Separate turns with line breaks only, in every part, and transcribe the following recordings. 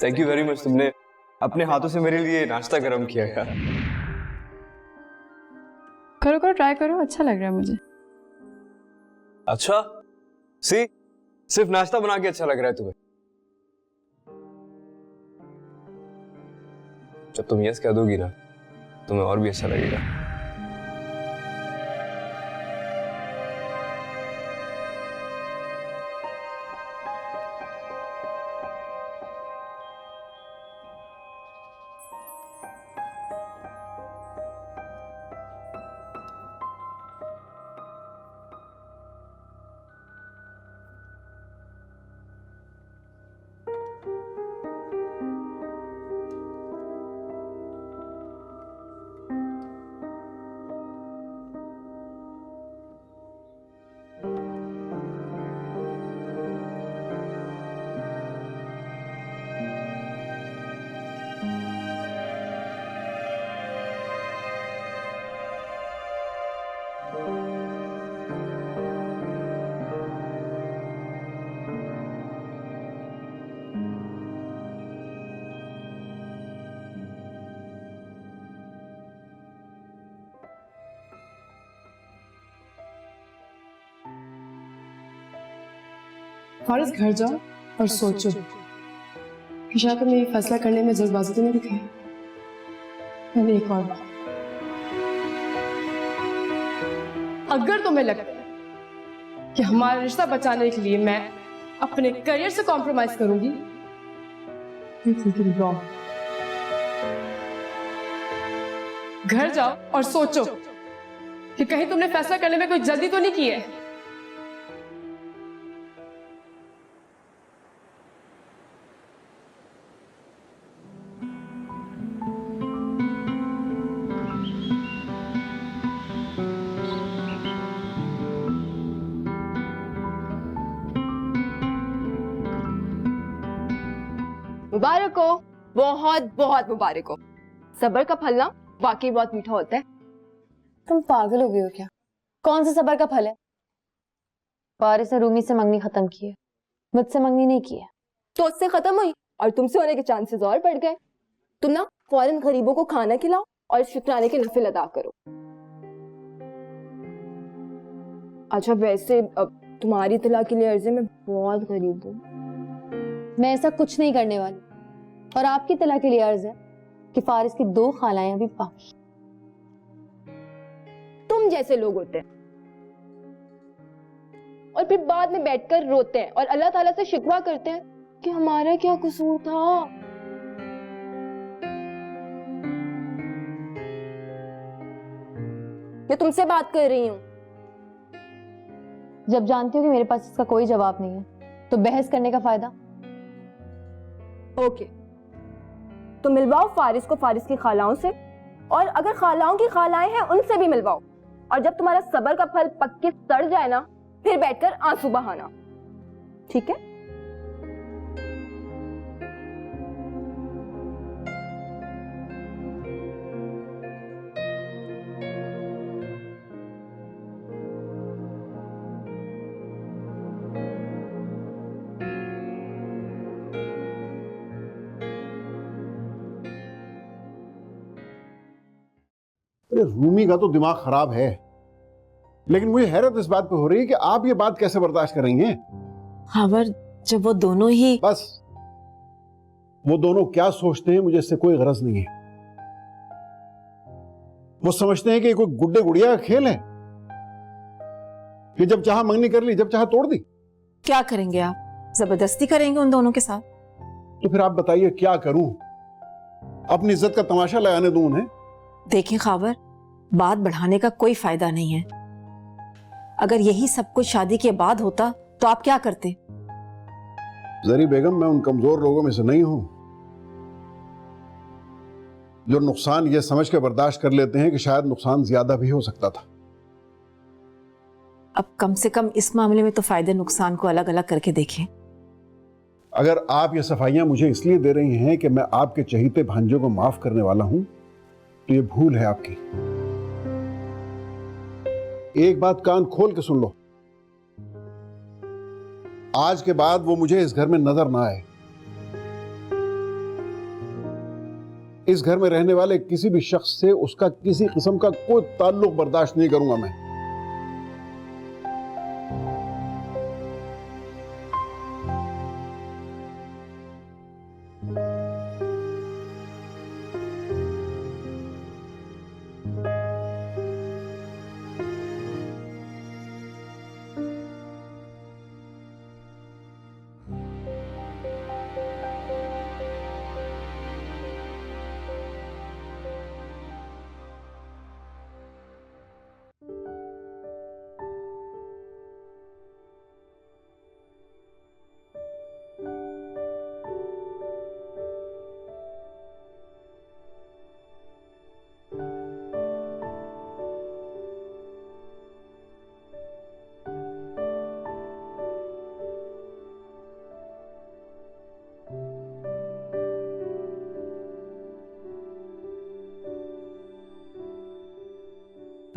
Thank you very much, तुमने अपने हाथों से मेरे लिए नाश्ता गर्म किया यार।
करो करो, ट्राई करो, अच्छा लग रहा है मुझे।
अच्छा सी, सिर्फ नाश्ता बना के अच्छा लग रहा है तुम्हें? जब तुम यस कह दोगी ना, तुम्हें और भी अच्छा लगेगा।
फारिस, घर जाओ और सोचो कि शायद तुम्हें ये फैसला करने में जल्दबाजी तो नहीं दिखी। मैंने एक और बात, अगर तुम्हें लगता है कि हमारा रिश्ता बचाने के लिए मैं अपने करियर से कॉम्प्रोमाइज करूंगी, रॉन्ग। घर जाओ और सोचो कि कहीं तुमने फैसला करने में कोई जल्दी तो नहीं की है।
मुबारक हो, बहुत बहुत मुबारक हो। सब्र का फल ना वाकई बहुत मीठा होता है।
तुम पागल हो गए हो क्या? कौन सा सब्र का फल है? फारिस ने रूमी से मंगनी खत्म की है, मुझसे मंगनी नहीं की है।
तो उससे खत्म हुई और तुमसे होने के चांसेस और बढ़ गए। तुम ना फौरन गरीबों को खाना खिलाओ और शुक्राने के नफिल अदा करो। अच्छा वैसे अब तुम्हारी तलाक के लिए अर्जे में बहुत गरीब हूँ।
मैं ऐसा कुछ नहीं करने वाली, और आपकी तलाक के लिए अर्ज है कि फारिस की 2 खालाएं अभी बाकी।
तुम जैसे लोग होते हैं और फिर बाद में बैठकर रोते हैं और अल्लाह ताला से शिकवा करते हैं कि हमारा क्या कसूर था। मैं तुमसे बात कर रही हूँ।
जब जानती हो कि मेरे पास इसका कोई जवाब नहीं है तो बहस करने का फायदा?
ओके, तो मिलवाओ फारिस को फारिस की खालाओं से, और अगर खालाओं की खालाएं हैं उनसे भी मिलवाओ। और जब तुम्हारा सब्र का फल पक के सड़ जाए ना, फिर बैठकर आंसू बहाना, ठीक है?
रूमी का तो दिमाग खराब है, लेकिन मुझे हैरत इस बात पे हो रही है कि आप ये बात कैसे बर्दाश्त कर रही हैं?
खबर जब वो दोनों ही
बस, वो दोनों क्या सोचते हैं मुझे इससे कोई गरज नहीं है। वो समझते हैं कि ये कोई गुड्डे गुड़िया का खेल है कि जब चाहा मंगनी कर ली, जब चाहा तोड़ दी।
क्या करेंगे आप? जबरदस्ती करेंगे उन दोनों के साथ?
तो फिर आप बताइए क्या करूं? अपनी इज्जत का तमाशा लगाने दूं उन्हें?
देखें खाबर, बात बढ़ाने का कोई फायदा नहीं है। अगर यही सब कुछ शादी के बाद होता तो आप क्या करते?
जरी बेगम, मैं उन कमजोर लोगों में से नहीं हूं जो नुकसान ये समझ के बर्दाश्त कर लेते हैं कि शायद नुकसान ज्यादा भी हो सकता था।
अब कम से कम इस मामले में तो फायदे नुकसान को अलग अलग करके देखें।
अगर आप ये सफाइयां मुझे इसलिए दे रही हैं कि मैं आपके चहीते भांजों को माफ करने वाला हूं, तो ये भूल है आपकी। एक बात कान खोल के सुन लो, आज के बाद वो मुझे इस घर में नजर ना आए। इस घर में रहने वाले किसी भी शख्स से उसका किसी किस्म का कोई ताल्लुक बर्दाश्त नहीं करूंगा मैं।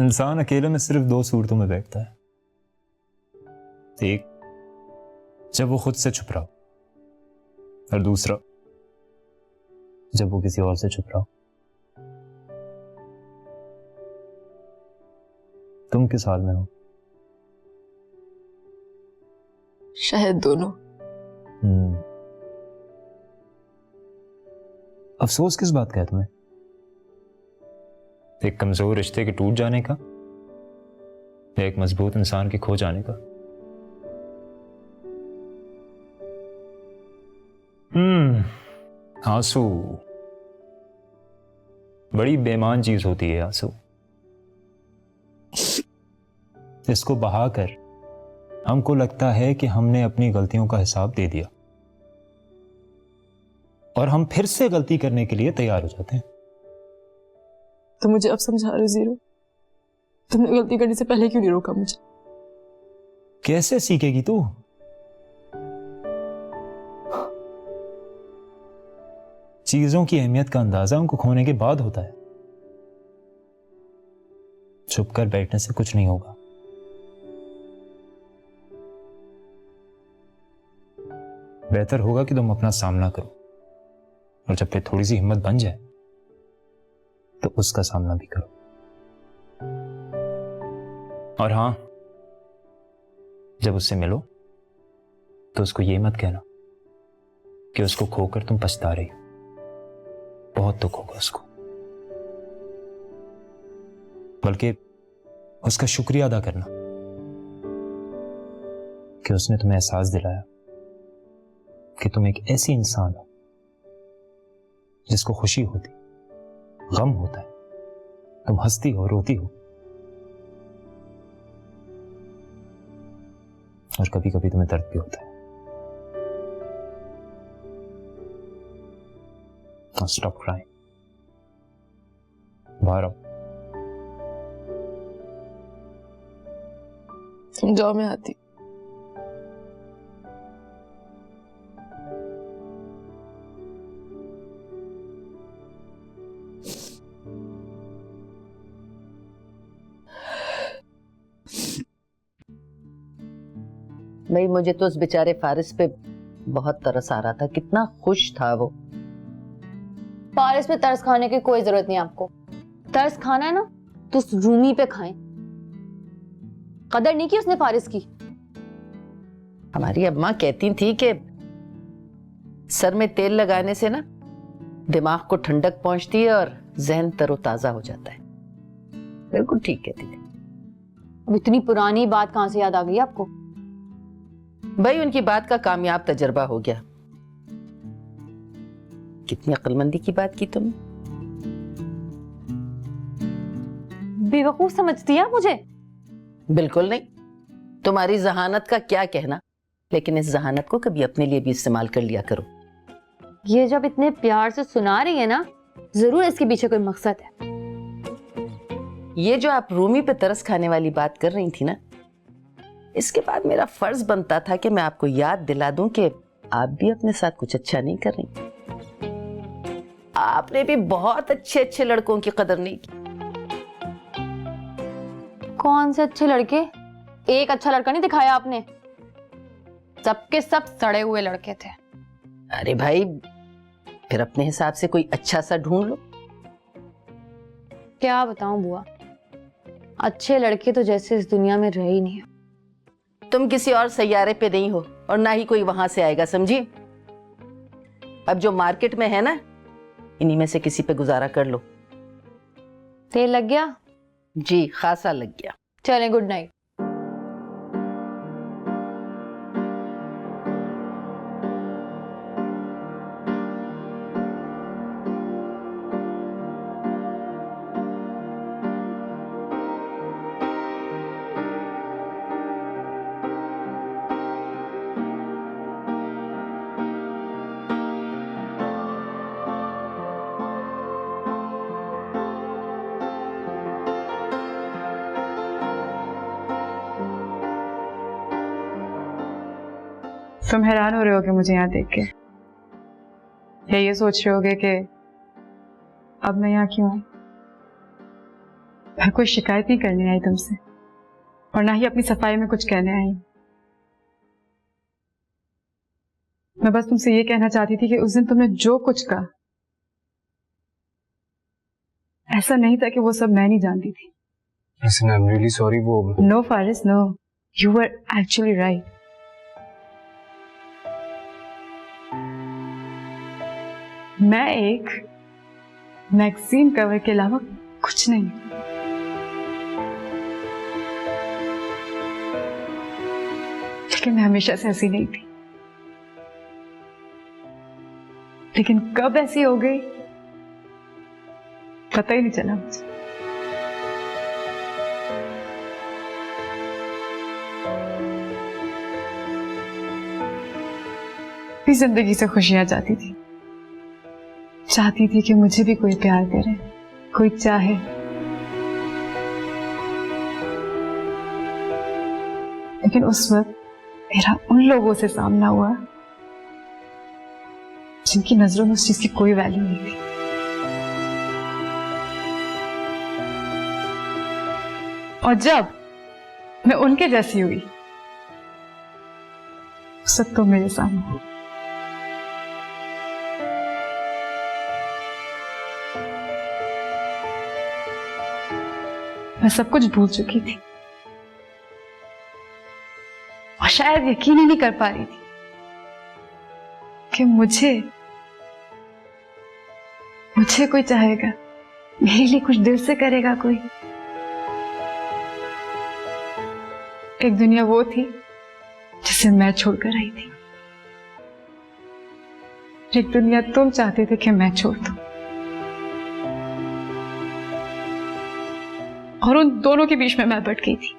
इंसान अकेले में सिर्फ दो सूरतों में बैठता है। एक, जब वो खुद से छुप रहा हो, और दूसरा, जब वो किसी और से छुप रहा हो। तुम किस हाल में हो?
शायद दोनों।
अफसोस किस बात का है तुम्हें? एक कमजोर रिश्ते के टूट जाने का या एक मजबूत इंसान के खो जाने का? आंसू बड़ी बेईमान चीज होती है। आंसू, इसको बहाकर हमको लगता है कि हमने अपनी गलतियों का हिसाब दे दिया और हम फिर से गलती करने के लिए तैयार हो जाते हैं।
तो मुझे अब समझा रहे हो जीरो, तुमने गलती करने से पहले क्यों नहीं रोका मुझे?
कैसे सीखेगी तू? चीजों की अहमियत का अंदाजा उनको खोने के बाद होता है। चुप कर बैठने से कुछ नहीं होगा। बेहतर होगा कि तुम अपना सामना करो, और जब फिर थोड़ी सी हिम्मत बन जाए तो उसका सामना भी करो। और हां, जब उससे मिलो तो उसको ये मत कहना कि उसको खोकर तुम पछता रही हो। बहुत दुख होगा उसको, बल्कि उसका शुक्रिया अदा करना कि उसने तुम्हें एहसास दिलाया कि तुम एक ऐसी इंसान हो जिसको खुशी होती, गम होता है, तुम हंसती हो, रोती हो, और कभी कभी तुम्हें दर्द भी होता है। Now stop crying. बाहर आओ।
तुम जाओ, मैं आती।
भाई मुझे तो उस बेचारे फारिस पे बहुत तरस आ रहा था, कितना खुश था वो।
फारिस पे तरस खाने की कोई जरूरत नहीं आपको। तरस खाना है ना तो उस रूमी पे खाएं। कदर नहीं की उसने फारिस की।
हमारी अम्मा कहती थी कि सर में तेल लगाने से ना दिमाग को ठंडक पहुंचती है और जहन तरोताजा हो जाता है। बिल्कुल ठीक कहती थी।
अब इतनी पुरानी बात कहां से याद आ गई आपको?
भाई उनकी बात का कामयाब तजर्बा हो गया। कितनी अक्लमंदी की बात की तुमने।
बेवकूफ समझती है मुझे?
बिल्कुल नहीं। तुम्हारी जहानत का क्या कहना, लेकिन इस जहानत को कभी अपने लिए भी इस्तेमाल कर लिया करो।
ये जब इतने प्यार से सुना रही है ना, जरूर इसके पीछे कोई मकसद है।
ये जो आप रूमी पे तरस खाने वाली बात कर रही थी ना, इसके बाद मेरा फर्ज बनता था कि मैं आपको याद दिला दूं कि आप भी अपने साथ कुछ अच्छा नहीं कर रही। आपने भी बहुत अच्छे अच्छे लड़कों की कदर नहीं की।
कौन से अच्छे लड़के? एक अच्छा लड़का नहीं दिखाया आपने। सबके सब सड़े हुए लड़के थे।
अरे भाई, फिर अपने हिसाब से कोई अच्छा सा ढूंढ लो।
क्या बताऊं बुआ, अच्छे लड़के तो जैसे इस दुनिया में रह ही नहीं है।
तुम किसी और सैयारे पे नहीं हो और ना ही कोई वहां से आएगा, समझी? अब जो मार्केट में है ना, इन्हीं में से किसी पे गुजारा कर लो।
तेल लग गया?
जी खासा लग गया।
चलें, गुड नाइट।
तुम हैरान हो रहे होगे मुझे यहाँ देख के, या ये सोच रहे होगे कि अब मैं यहाँ क्यों आई। मैं कोई शिकायत नहीं करने आई तुमसे, और ना ही अपनी सफाई में कुछ कहने आई। मैं बस तुमसे ये कहना चाहती थी कि उस दिन तुमने जो कुछ कहा, ऐसा नहीं था कि वो सब मैं नहीं जानती थी।
Listen, I'm really sorry. वो
no Faris, no, you were actually right. मैं एक मैगजीन कवर के अलावा कुछ नहीं। लेकिन मैं हमेशा से ऐसी नहीं थी। लेकिन कब ऐसी हो गई पता ही नहीं चला मुझे। इस जिंदगी से खुशियां चाहती थी, चाहती थी कि मुझे भी कोई प्यार करे, कोई चाहे। लेकिन उस वक्त मेरा उन लोगों से सामना हुआ जिनकी नजरों में उस चीज की कोई वैल्यू नहीं थी। और जब मैं उनके जैसी हुई, सब तो मेरे सामने। मैं सब कुछ भूल चुकी थी और शायद यकीन ही नहीं कर पा रही थी कि मुझे कोई चाहेगा, मेरे लिए कुछ दिल से करेगा कोई। एक दुनिया वो थी जिसे मैं छोड़कर आई थी, एक दुनिया तुम चाहते थे कि मैं छोड़ दूं। और उन दोनों के बीच में मैं बट गई थी।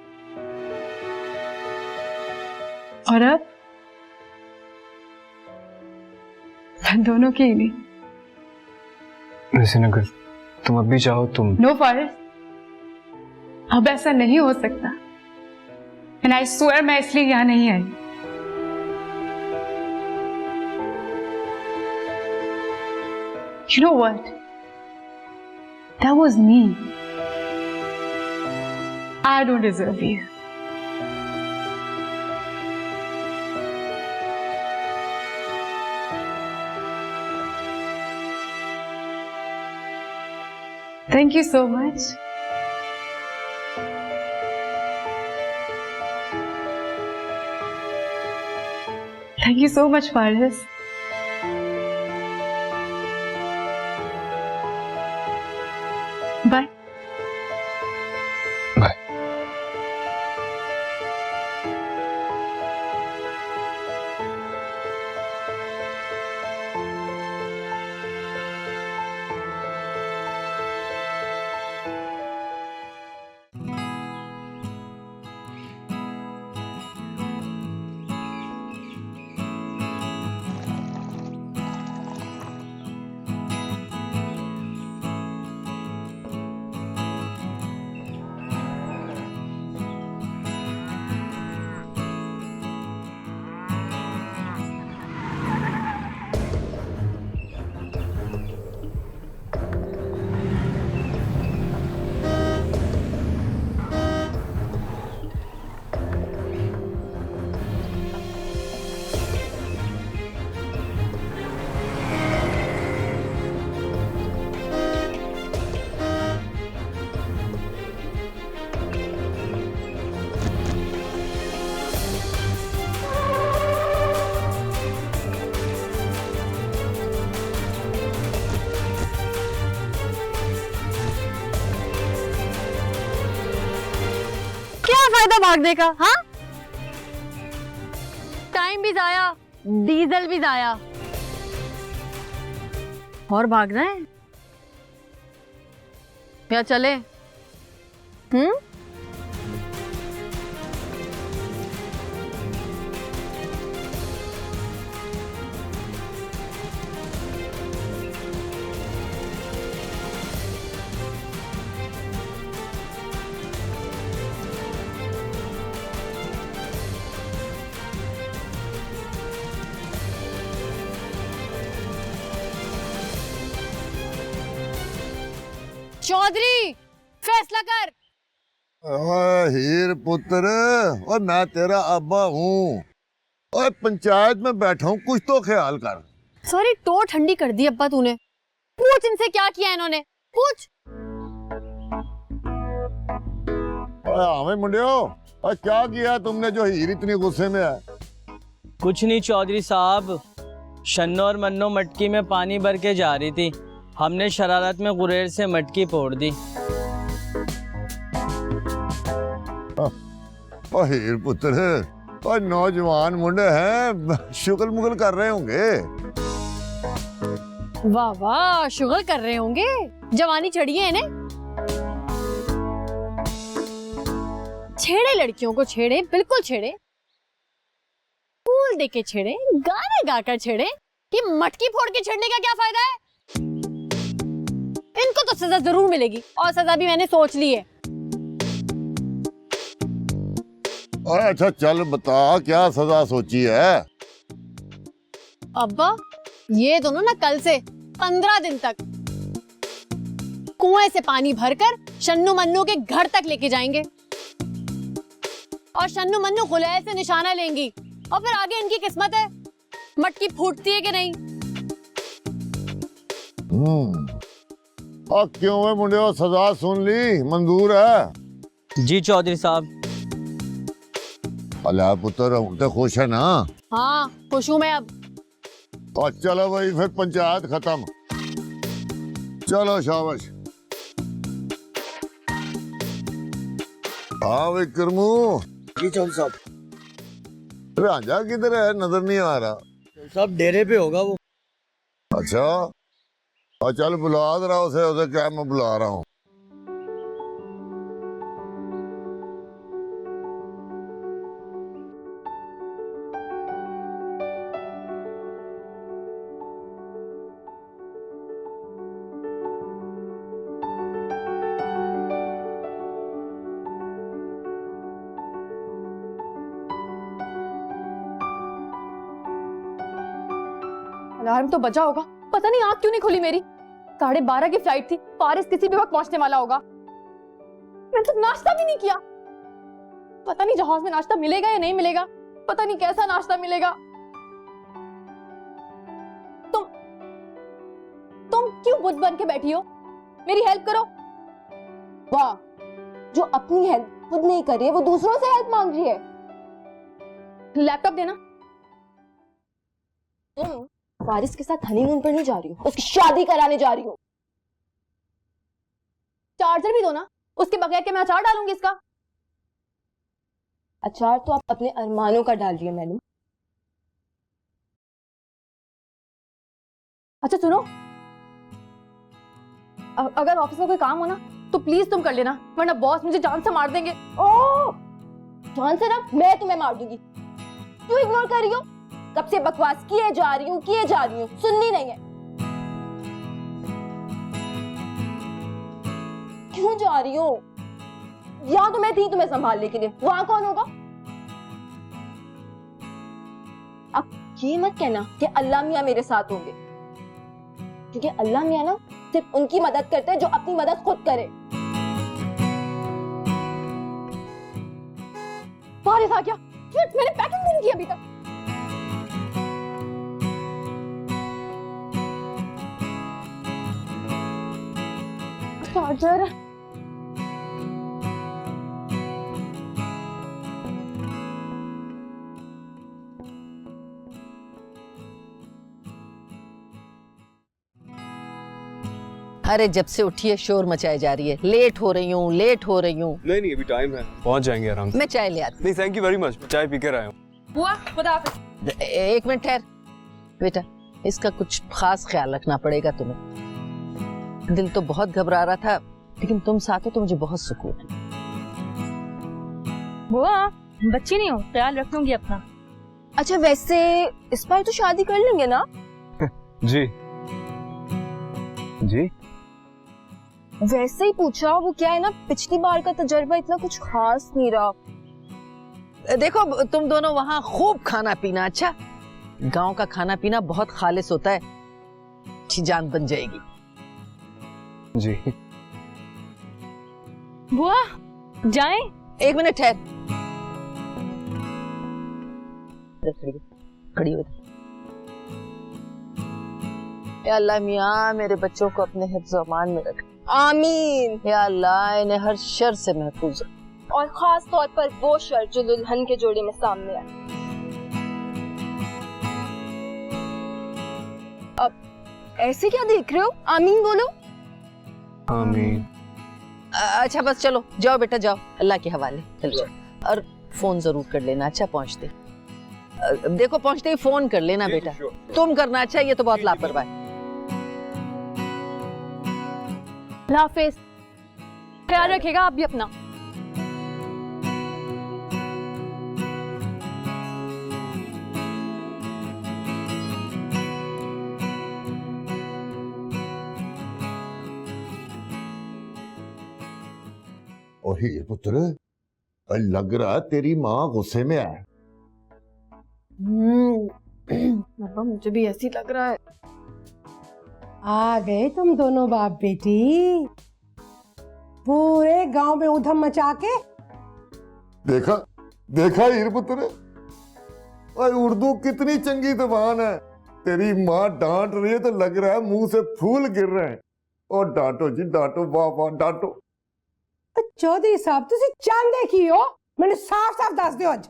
और अब मैं दोनों की ही नहीं।
Listen, अगर तुम अब भी चाहो तुम।
नो फारिस, अब ऐसा नहीं हो सकता। एंड आई स्वेयर मैं इसलिए यहां नहीं आई। You know what? That was me. I don't deserve you. Thank you so much. Thank you so much, Faris. Bye.
Bye.
क्या फायदा भागने का? हाँ, टाइम भी जाया, डीजल भी जाया, और भागना है या चले? चौधरी, फैसला कर।
हीर पुत्र, और मैं तेरा अब्बा हूँ, और पंचायत में बैठा हूँ, कुछ तो ख्याल कर।
सारी टो ठंडी कर दी अब्बा तूने। पूछ इनसे क्या किया इन्होंने, पूछ।
हमें मुंडियो, और क्या किया तुमने जो हीर इतनी गुस्से में है?
कुछ नहीं चौधरी साहब, शन्नो और मन्नो मटकी में पानी भर के जा रही थी, हमने शरारत में गुरेर से मटकी फोड़ दी।
और हीर पुत्र, और नौजवान मुंडे हैं, शुगल मुगल कर रहे होंगे।
वाह वाह, शुगल कर रहे होंगे, जवानी चढ़ी है इन्हें। छेड़े लड़कियों को, छेड़े, बिल्कुल छेड़े, फूल दे के छेड़े, गाने गाकर छेड़े, कि मटकी फोड़ के छेड़ने का क्या फायदा है? इनको तो सजा जरूर मिलेगी, और सजा भी मैंने सोच ली है।
अच्छा चल बता, क्या सजा सोची है?
अब्बा, ये दोनों ना कल से 15 दिन तक कुएं से पानी भरकर शन्नू मन्नू के घर तक लेके जाएंगे, और शन्नू मन्नू गुलैल से निशाना लेंगी, और फिर आगे इनकी किस्मत है, मटकी फूटती है कि नहीं।
और क्यों है मुंडियो, सजा सुन ली, मंजूर है?
जी चौधरी साहब।
अल्लाह पुत्र, हम तो खुश है ना?
हाँ, खुश हूं मैं अब।
और चलो भाई, फिर पंचायत खत्म। चलो शाबाश। हाँ विक्रमू।
जी चौधरी साहब।
राजा किधर है, नजर नहीं आ रहा।
साहब डेरे पे होगा वो।
अच्छा, और चल बुला रहा उसे क्या, मैं बुला रहा हूँ।
अलार्म तो बजा होगा, पता नहीं आंख क्यों नहीं खुली मेरी। 12:30 की फ्लाइट थी, पारिस किसी भी वक्त पहुंचने वाला होगा। मैंने तो नाश्ता भी नहीं किया। पता नहीं जहाज में नाश्ता मिलेगा या नहीं मिलेगा, पता नहीं कैसा नाश्ता मिलेगा। तुम क्यों बुद्ध बन के बैठी हो? मेरी हेल्प करो। वाह, जो अपनी हेल्प खुद नहीं कर रही है, वो दूसरों से हेल्प मांग रही है। लैपटॉप देना। तुम फारिस के साथ हनीमून पर नहीं जा रही हो, उसकी शादी कराने जा रही हो। चार्जर भी दो ना, उसके बगैर के मैं अचार डालूंगी इसका। अचार तो आप अपने अरमानों का डाल रही है मैडम। अच्छा सुनो, अगर ऑफिस में कोई काम हो ना तो प्लीज तुम कर लेना, वरना बॉस मुझे जान से मार देंगे। ओह, जान से ना मैं तुम्हें मार दूंगी। क्यों इग्नोर कर रही हो? कब से बकवास किए जा रही हूँ, सुननी नहीं है। क्यों जा रही हो? यहाँ तो मैं थी तुम्हें संभालने के लिए, वहां कौन होगा? अब ये मत कहना कि अल्लाह मियाँ मेरे साथ होंगे, क्योंकि अल्लाह मियाँ ना सिर्फ उनकी मदद करते हैं जो अपनी मदद खुद करे। फारिस आ गया। मैंने पैकिंग भी नहीं की अभी तक। चार्जर।
अरे जब से उठी है शोर मचाई जा रही है, लेट हो रही हूँ, लेट हो रही हूँ।
नहीं नहीं, अभी टाइम है, पहुंच जाएंगे आराम से।
मैं चाय ले आती
नहीं थैंक यू वेरी मच, चाय पी कर आया हूँ।
बुआ खुदा हाफिज।
हूँ। एक मिनट ठहर बेटा, इसका कुछ खास ख्याल रखना पड़ेगा तुम्हें। दिल तो बहुत घबरा रहा था, लेकिन तुम साथ हो तो मुझे बहुत सुकून है।
बुआ बच्ची नहीं हो, ख्याल रख लूंगी अपना। अच्छा वैसे इस बार तो शादी कर लेंगे ना?
जी जी
वैसे ही पूछा, वो क्या है ना, पिछली बार का तजर्बा इतना कुछ खास नहीं रहा।
देखो तुम दोनों वहाँ खूब खाना पीना, अच्छा गांव का खाना पीना बहुत खालिस होता है, अच्छी जान बन जाएगी।
जी
बुआ जाएं?
एक मिनट ठहर, खड़ी हो। या अल्लाह मियाँ मेरे बच्चों को अपने हिफ्ज़ व अमान में रख।
आमीन।
या अल्लाह इन्हें हर शर से महफूज रख।
और खास तौर पर वो शर जो दुल्हन के जोड़े में सामने आए। अब ऐसे क्या देख रहे हो? आमीन बोलो।
आमीन।
अच्छा बस चलो, जाओ बेटा जाओ, अल्लाह के हवाले चलो जाओ। और फोन जरूर कर लेना, अच्छा पहुंचते देखो पहुंचते ही फोन कर लेना बेटा। तुम करना, अच्छा ये तो बहुत लापरवाही।
हाफिज, ख्याल रखेगा आप भी अपना।
ओ हीर पुत्र, लग रहा तेरी माँ गुस्से में है।
पापा मुझे भी ऐसी लग रहा है। आ गए तुम दोनों बाप बेटी, पूरे गांव में उधम मचा के।
देखा देखा हीर पुत्र, और उर्दू कितनी चंगी जबान है। तेरी माँ डांट रही है तो लग रहा है मुंह से फूल गिर रहे हैं। और डांटो जी डांटो, वाह वाह डांटो।
चौधरी साहब तुसी चांद देखी हो, मैंने साफ साफ दस दियो अज।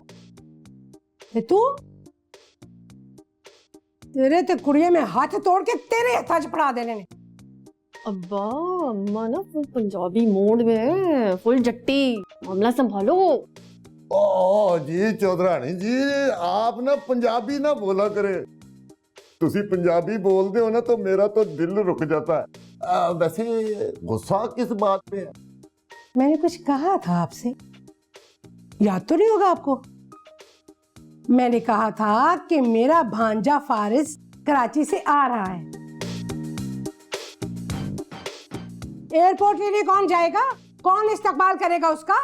ते तू तेरे ते कुड़िया में हाथ तोड़ के तेरे हाथ च पड़ा देने ने।
अब्बा अम्मा ना फुल पंजाबी मोड में, फुल जट्टी, मामला संभालो।
ओ जी चौधरानी जी, आप ना पंजाबी ना बोला करे। तुसी पंजाबी बोलते हो ना तो मेरा तो दिल रुक जाता है। वैसे गुस्सा किस बात पे है?
मैंने कुछ कहा था आपसे, याद तो नहीं होगा आपको? मैंने कहा था कि मेरा भांजा फारिस कराची से आ रहा है। एयरपोर्ट के लिए कौन जाएगा, कौन इस्तकबाल करेगा उसका?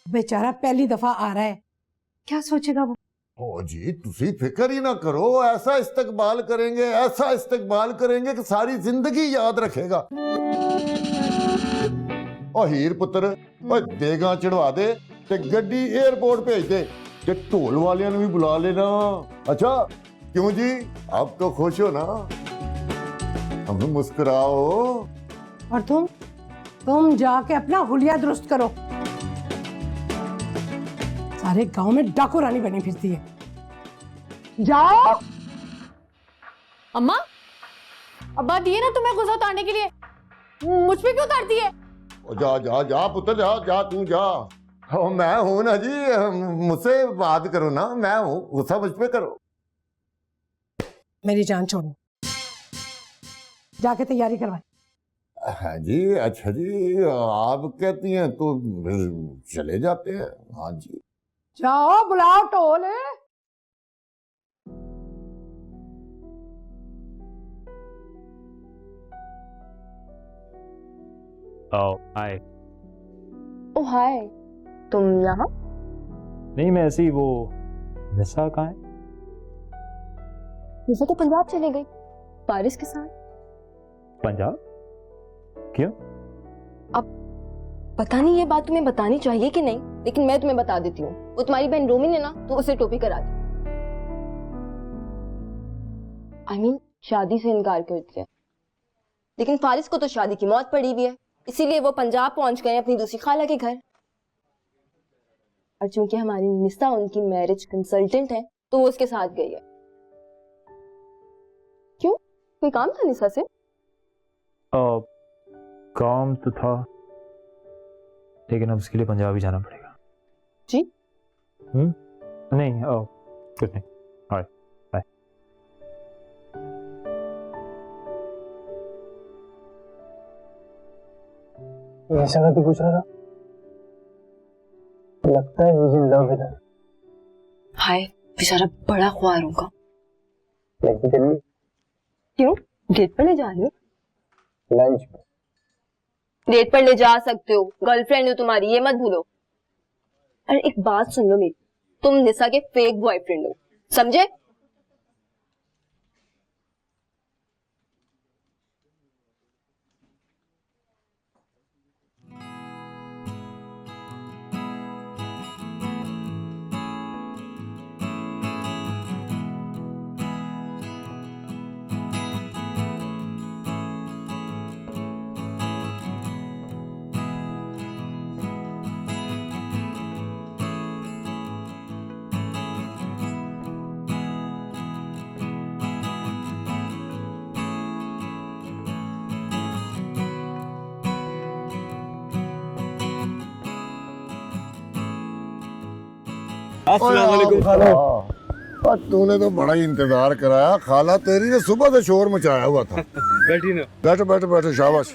बेचारा पहली दफा आ रहा है, क्या सोचेगा वो?
ओ जी तुसी फिक्र ही ना करो, ऐसा इस्तकबाल करेंगे, ऐसा इस्तकबाल करेंगे कि सारी जिंदगी याद रखेगा। ओ हीर पुत्र, देगा चढ़वा दे ते गड्डी एयरपोर्ट भेज दे ते ढोल वालियां भी बुला लेना। अच्छा क्यों जी, आप तो खुश हो ना? हम मुस्कुराओ।
और तुम जाके अपना हुलिया दुरुस्त करो। सारे गांव में डाकू रानी बनी फिरती है। जाओ।
अम्मा, अब्बा दिए ना तुम्हें गुस्सा उतारने के लिए, मुझ पे क्यों उतारती है?
जा जा जा पुत्र, जा जा तू जा। ओ, मैं हूं ना जी, मुझसे बात करो ना, मैं हूं, गुस्सा मुझ पे करो।
मेरी जान छोड़ो, जाके तैयारी करवाए।
हाँ जी, अच्छा जी, आप कहती हैं तो चले जाते हैं। हाँ जी
जाओ बुलाओ टोल।
हाय।
ओ हाय, तुम यहाँ?
नहीं मैं ऐसे ही, वो निसा कहाँ है?
निसा तो पंजाब चली गई फारिस के साथ।
पंजाब? क्यों?
अब पता नहीं ये बात तुम्हें बतानी चाहिए कि नहीं, लेकिन मैं तुम्हें बता देती हूँ। वो तुम्हारी बहन रोमी ने ना तो उसे टोपी करा दी। I mean, शादी से इनकार कर दिया। लेकिन फारिस को तो शादी की मौत पड़ी हुई है, इसीलिए वो पंजाब पहुंच गए अपनी दूसरी खाला के घर। और चूंकि हमारी निसा उनकी मैरिज कंसल्टेंट है तो वो उसके साथ गई है। क्यों, कोई काम था निसा से?
काम तो था, लेकिन अब उसके लिए पंजाब ही जाना पड़ेगा।
जी?
नहीं, कुछ नहीं। Alright, bye.
ऐसा का तो पूछ रहा था, लगता है he's in love with her।
हाय, बेचारा बड़ा ख्वार होगा।
लेके चलिए
क्यों? डेट पर ले जा रही हो?
लंच पे।
डेट पर ले जा सकते हो, गर्लफ्रेंड हो तुम्हारी, ये मत भूलो। अरे एक बात सुन लो मेरी, तुम निशा के फेक बॉयफ्रेंड हो, समझे?
अस्सलाम वालेकुम खाला।
और तूने तो बड़ा ही इंतजार कराया, खाला तेरी ने सुबह से शोर मचाया हुआ था।
बैठी ना।
बैठो बैठो बैठो, शाबाश।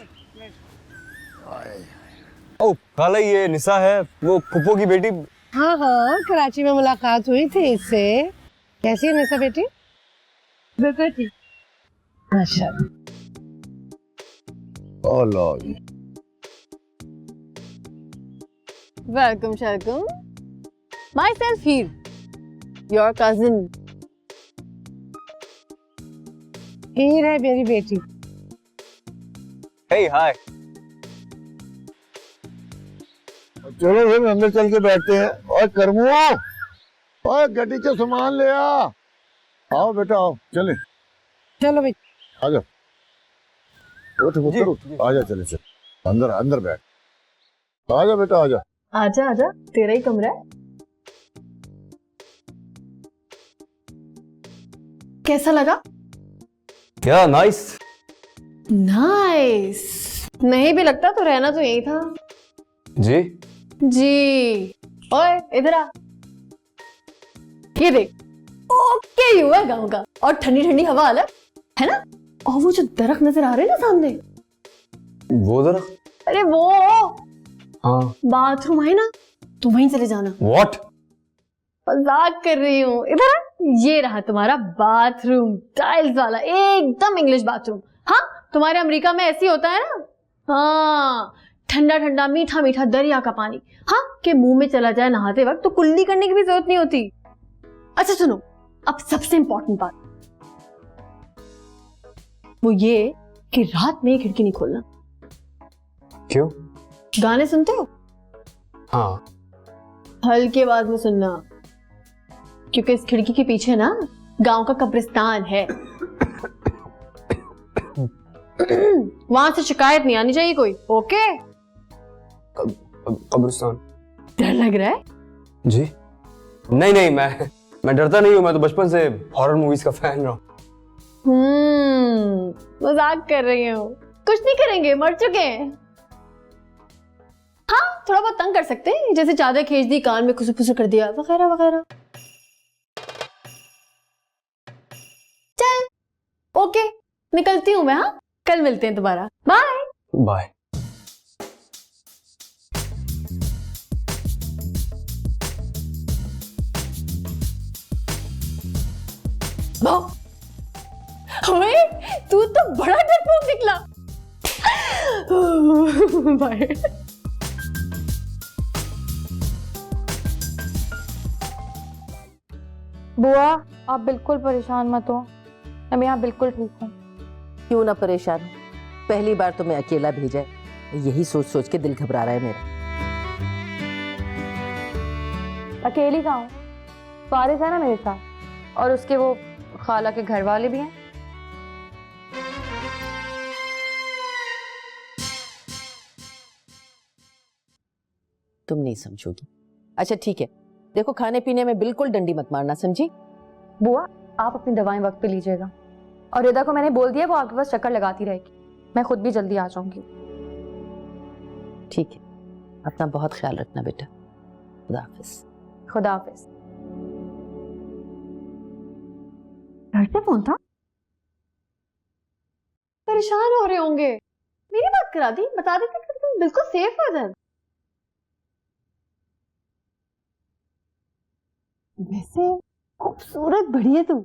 ओ खाला, ये निशा है, वो फुप्पो की बेटी।
हाँ हाँ, कराची में मुलाकात हुई थी इससे। कैसी है निशा बेटी? बिल्कुल ठीक। अच्छा।
Welcome shelcome, myself Heer, your cousin.
Heer है मेरी बेटी।
हे हाय।
चलो फिर अंदर चल के बैठते हैं। और करमुआ, और गड्डी से सामान ले आ। आओ बेटा आओ, चले।
चलो बेटी।
आजा, उठ उठ, आजा चले चल। अंदर अंदर बैठ। आजा बेटा आजा।
आजा आजा, तेरा ही कमरा है। कैसा लगा?
या नाइस।
नाइस। नहीं भी लगता तो रहना तो यही था।
जी
जी। ओए इधर आ, ये देख, ओके यू है गाँव का, और ठंडी ठंडी हवा अलग है ना। और वो जो दरख्त नजर आ रहे हैं ना सामने,
वो जरा।
अरे वो
हाँ।
बाथरूम है ना, तो वहीं चले जाना।
व्हाट?
मजाक कर रही हूँ। इधर आ, ये रहा तुम्हारा बाथरूम, टाइल्स वाला, एकदम इंग्लिश बाथरूम। हाँ, तुम्हारे अमेरिका में ऐसी होता है ना। हाँ, ठंडा ठंडा मीठा मीठा दरिया का पानी, हाँ, के मुंह में चला जाए नहाते वक्त तो कुल्ली करने की भी जरूरत नहीं होती। अच्छा सुनो, अब सबसे इंपॉर्टेंट बात, वो ये कि रात में खिड़की नहीं खोलना।
क्यों?
गाने सुनते हो?
हाँ।
हल्की आवाज में सुनना, क्योंकि इस खिड़की के पीछे ना गांव का कब्रिस्तान है। वहां से शिकायत नहीं आनी चाहिए कोई, ओके?
कब्रिस्तान।
डर लग रहा है?
जी नहीं नहीं, मैं डरता नहीं हूँ, मैं तो बचपन से हॉरर मूवीज का फैन रहा हूँ।
मजाक कर रही हूँ, कुछ नहीं करेंगे, मर चुके हैं। हाँ, थोड़ा बहुत तंग कर सकते हैं, जैसे चादर खींच दी, कान में खुसर फुसर कर दिया, वगैरह वगैरह। चल ओके, निकलती हूँ मैं। हाँ, कल मिलते हैं दोबारा, बाय
बाय।
ओए, तू तो बड़ा डरपोक निकला। बाय।
बुआ, आप बिल्कुल परेशान मत हो, मैं यहाँ बिल्कुल ठीक हूँ।
क्यों ना परेशान हो, पहली बार तो मैं अकेला भेजा है, यही सोच सोच के दिल घबरा रहा है मेरा।
अकेली कहाँ हूँ, फारिस है ना मेरे साथ, और उसके वो खाला के घर वाले भी हैं।
तुम नहीं समझोगी। अच्छा ठीक है, देखो खाने पीने में बिल्कुल डंडी मत मारना, समझी?
बुआ, आप अपनी दवाएं वक्त पे लीजिएगा, और रिदा को मैंने बोल दिया वो आपके पास चक्कर लगाती रहेगी।
मैं खुद भी जल्दी आ जाऊंगी।
ठीक है, अपना बहुत ख्याल रखना बेटा। खुदा हाफिज।
खुदा हाफिज। घर से फोन था? परेशान हो रहे होंगे, मेरी बात करा दी, बता देते कि तुम बिल्कुल सेफ हो इधर। वैसे खूबसूरत बड़ी है तुम।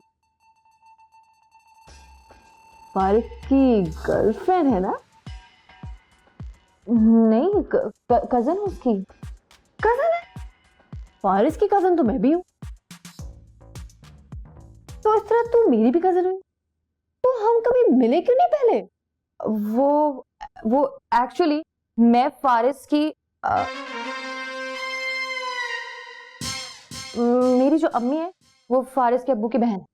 फारिस की गर्लफ्रेंड है ना? नहीं, कजन उसकी। कजन है? फारिस की कजन तो मैं भी हूं, तो इस तरह तू मेरी भी कजन हुई। तो हम कभी मिले क्यों नहीं पहले? वो एक्चुअली मैं फारिस की मेरी जो अम्मी है वो फारिस के अब्बू की बहन है।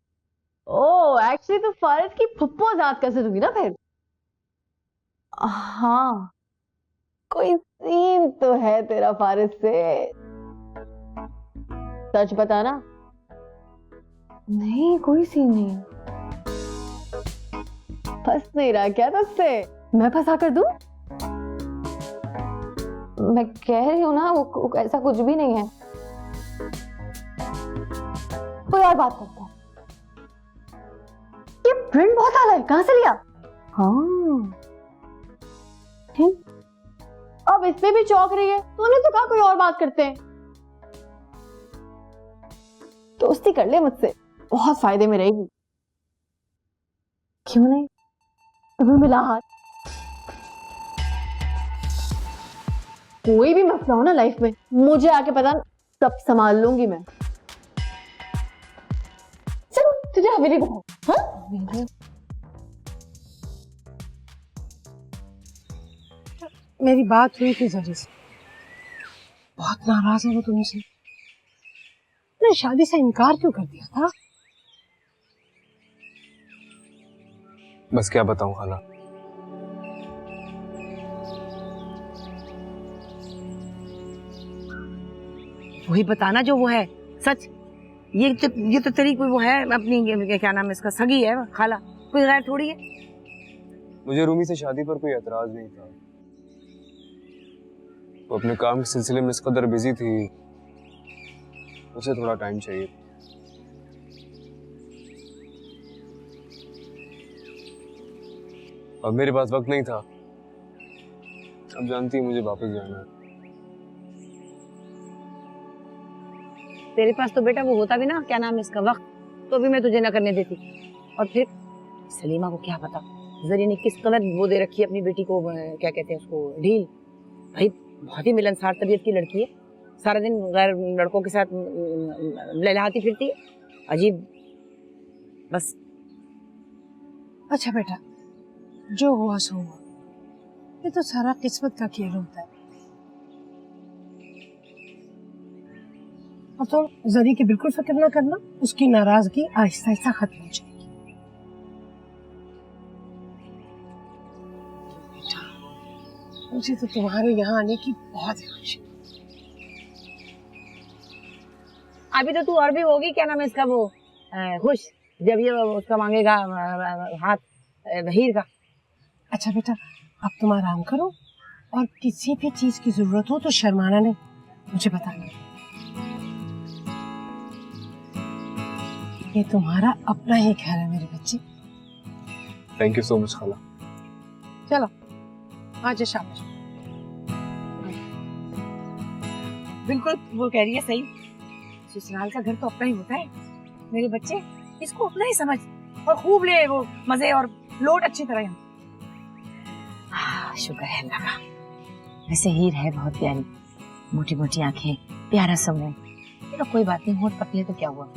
ओह, एक्चुअली तो फारिस की फुप्पो जात कजन हुई ना फिर। हाँ, कोई सीन तो है तेरा फारिस से, सच बताना। नहीं, कोई सीन नहीं। फंस नहीं रहा क्या तुझसे? मैं फंसा कर दूं? मैं कह रही हूं ना, वो ऐसा कुछ भी नहीं है। कोई और बात करता है। ये प्रिंट बहुत आला है, कहां से लिया? हाँ, अब इससे भी चौंक रही है। तूने तो कहा कोई और बात करते हैं। दोस्ती कर ले मुझसे, बहुत फायदे में रहेगी। क्यों नहीं? तुम्हें मिला हाथ। कोई भी मसला हो ना लाइफ में, मुझे आके पता, सब संभाल लूंगी मैं। चलो तुझे हवेली घुमाओ। हाँ,
मेरी बात हुई थी जरी से, बहुत नाराज है वो तुमसे। तुमने शादी से इनकार क्यों कर दिया था?
बस क्या बताऊं खाला,
वही बताना जो वो है सच। ये तो तेरी कोई वो है अपनी, क्या नाम है इसका, सगी है खाला, कोई गैर थोड़ी है।
मुझे रूमी से शादी पर कोई एतराज नहीं था। वो अपने काम के सिलसिले में इस कदर बिजी थी, उसे थोड़ा टाइम चाहिए। अब मेरे पास वक्त नहीं था। अब जानती है मुझे वापस जाना है।
तेरे पास तो बेटा वो होता भी ना, क्या नाम है इसका, वक्त, तो भी मैं तुझे ना करने देती। और फिर सलीमा को क्या पता जरी ने किस कदर वो दे रखी है अपनी बेटी को, क्या कहते हैं उसको, ढील। भाई बहुत ही मिलनसार तबीयत की लड़की है, सारा दिन गैर लड़कों के साथ लहलहाती फिरती है, अजीब। बस
अच्छा बेटा, जो हुआ सो हुआ, ये तो सारा किस्मत का खेल होता है। और तो जरी की बिल्कुल फिक्र ना करना, उसकी नाराजगी आहिस्ता आहिस्ता खत्म हो जाएगी। बेटा, मुझे तो तुम्हारे यहाँ आने की बहुत ख्वाहिश है।
अभी तो तू और भी होगी, क्या नाम है इसका, वो खुश, जब ये उसका मांगेगा हाथ हीर का।
अच्छा बेटा, अब तुम आराम करो, और किसी भी चीज की जरूरत हो तो शर्माना नहीं, मुझे बताना। ये तुम्हारा अपना ही ख्याल है मेरे बच्चे।
थैंक यू सो मच खाला।
चलो आज शाबाश।
बिल्कुल वो कह रही है सही, ससुराल का घर तो अपना ही होता है मेरे बच्चे, इसको अपना ही समझ और खूब ले वो मजे और लोट अच्छी तरह। शुक्र है अल्लाह का। वैसे हीर है बहुत प्यारी, मोटी मोटी आंखें, प्यारा सा मुंह। चलो कोई बात नहीं, होठ पतले तो क्या हुआ,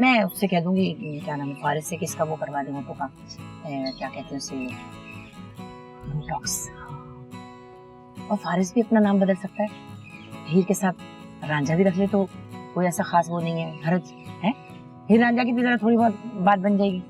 मैं उससे कह दूंगी, क्या नाम है, फारिस से किसका वो करवा दें होठों का, क्या कहते हैं उसे, बोटॉक्स। और फारिस भी अपना नाम बदल सकता है, हीर के साथ रांझा भी रख ले तो कोई ऐसा खास वो नहीं है, हरज है। हीर रांझा की भी जरा थोड़ी बहुत बात बन जाएगी।